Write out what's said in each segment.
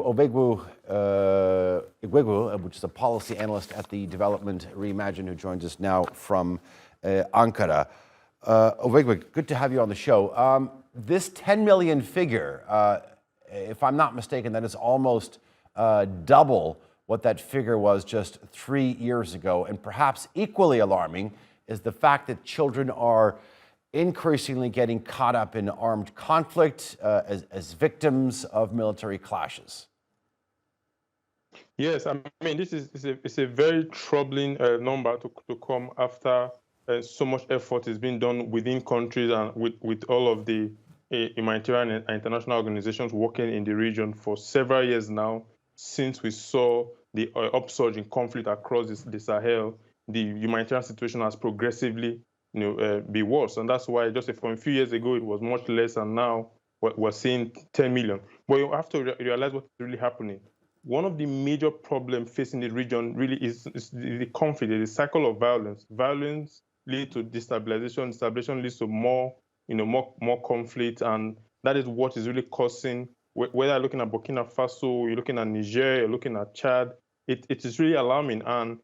Ovigwe Eguegu, which is a policy analyst at the Development Reimagined, who joins us now from Ankara. Ovigwe, good to have you on the show. This 10 million figure, if I'm not mistaken, that is almost double what that figure was just 3 years ago. And perhaps equally alarming is the fact that children are increasingly getting caught up in armed conflict as victims of military clashes. Yes, I mean, this is it's a very troubling number to come after so much effort is being done within countries and with all of the humanitarian and international organizations working in the region for several years now, since we saw the upsurge in conflict across the Sahel. The humanitarian situation has progressively be worse, and that's why just from a few years ago it was much less, and now we're seeing 10 million. But you have to realize what's really happening. One of the major problems facing the region really is the conflict, the cycle of violence. Violence leads to destabilization. Destabilization leads to more conflict, and that is what is really causing. Whether you're looking at Burkina Faso, you're looking at Niger, you're looking at Chad, it is really alarming. And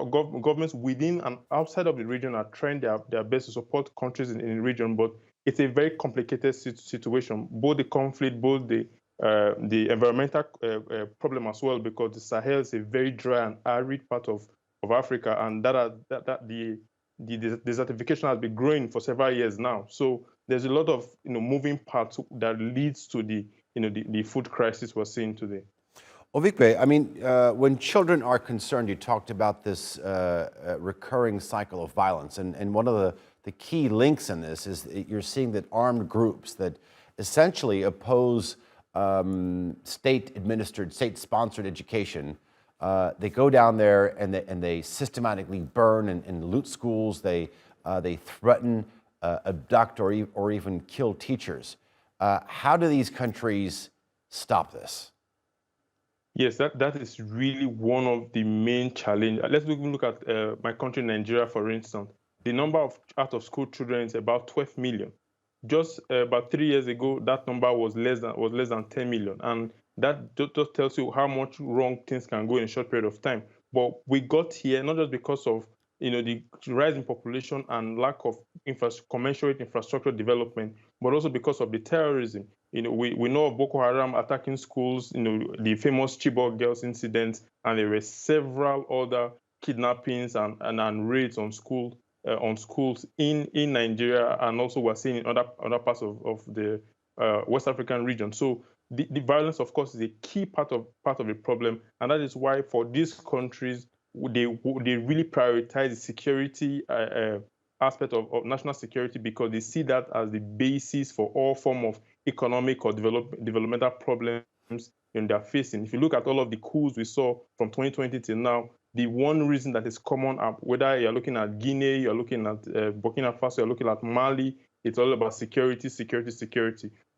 governments within and outside of the region are trying their best to support countries in the region, but it's a very complicated situation. Both the conflict, both the environmental problem as well, because the Sahel is a very dry and arid part of Africa, and the desertification has been growing for several years now. So there's a lot of moving parts that leads to the food crisis we're seeing today. Ovigwe, I mean, when children are concerned, you talked about this recurring cycle of violence, and one of the key links in this is that you're seeing that armed groups that essentially oppose state-administered, state-sponsored education, they go down there and they systematically burn and loot schools. They threaten, abduct, or even kill teachers. How do these countries stop this? Yes, that is really one of the main challenges. Let's look at my country, Nigeria, for instance. The number of out-of-school children is about 12 million. Just about 3 years ago, that number was less than 10 million, and that just tells you how much wrong things can go in a short period of time. But we got here not just because of the rise in population and lack of commensurate infrastructure development, but also because of the terrorism. We know of Boko Haram attacking schools, the famous Chibok girls incident, and there were several other kidnappings and raids on schools in Nigeria, and also we're seeing in other parts of the West African region. So the violence, of course, is a key part of the problem, and that is why for these countries they really prioritize the security aspect of national security, because they see that as the basis for all form of economic or developmental problems they're facing. If you look at all of the coups we saw from 2020 till now, the one reason that is common, whether you're looking at Guinea, you're looking at Burkina Faso, you're looking at Mali, it's all about security.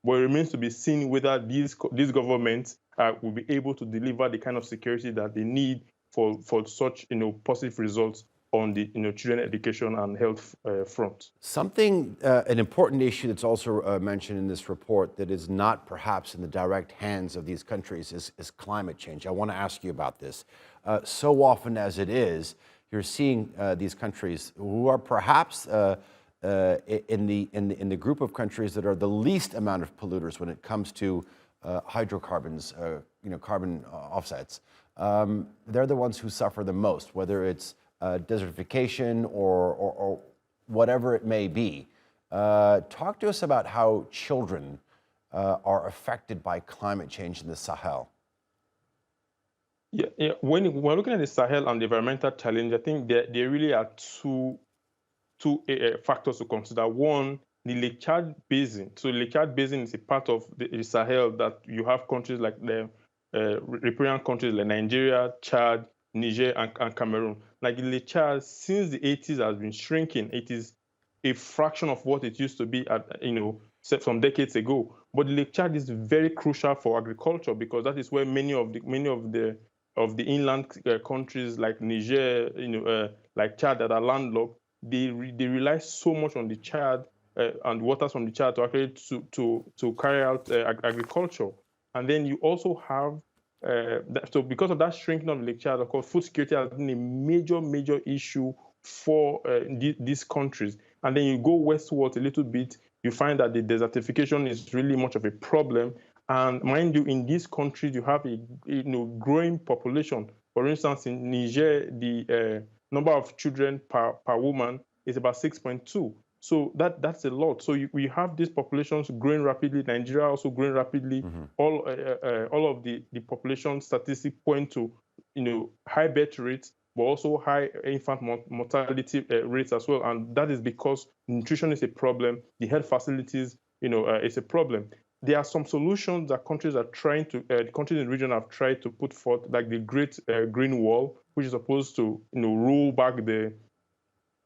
But it remains to be seen whether these governments will be able to deliver the kind of security that they need for such positive results on the children education and health front. Something, an important issue that's also mentioned in this report that is not perhaps in the direct hands of these countries is climate change. I want to ask you about this. So often as it is, you're seeing these countries who are perhaps in the group of countries that are the least amount of polluters when it comes to hydrocarbons, carbon offsets. They're the ones who suffer the most, whether it's desertification or whatever it may be. Talk to us about how children are affected by climate change in the Sahel. Yeah. When we're looking at the Sahel and the environmental challenge, I think there really are two factors to consider. One, the Lake Chad Basin. So Lake Chad Basin is a part of the Sahel that you have countries like the riparian countries like Nigeria, Chad, Niger, and Cameroon. Like the Lake Chad, since the 80s, has been shrinking. It is a fraction of what it used to be some decades ago. But the Lake Chad is very crucial for agriculture, because that is where many of the inland countries like Niger, like Chad, that are landlocked, they rely so much on the Chad and waters from the Chad to actually to carry out agriculture. And then you also have So because of that shrinking of the child, of course, food security has been a major issue for these countries. And then you go westwards a little bit, you find that the desertification is really much of a problem. And mind you, in these countries, you have a growing population. For instance, in Niger, the number of children per woman is about 6.2. So that's a lot. So we have these populations growing rapidly. Nigeria also growing rapidly. All of the population statistics point to high birth rates, but also high infant mortality rates as well. And that is because nutrition is a problem. The health facilities, is a problem. There are some solutions that countries are trying to, the countries in the region have tried to put forth, like the Great Green Wall, which is supposed to, roll back the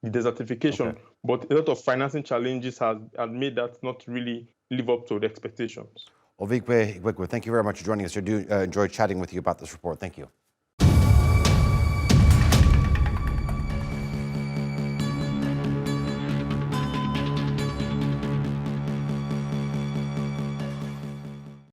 desertification. Okay. But a lot of financing challenges have made that not really live up to the expectations. Ovigwe Eguegu, thank you very much for joining us. I do enjoy chatting with you about this report. Thank you.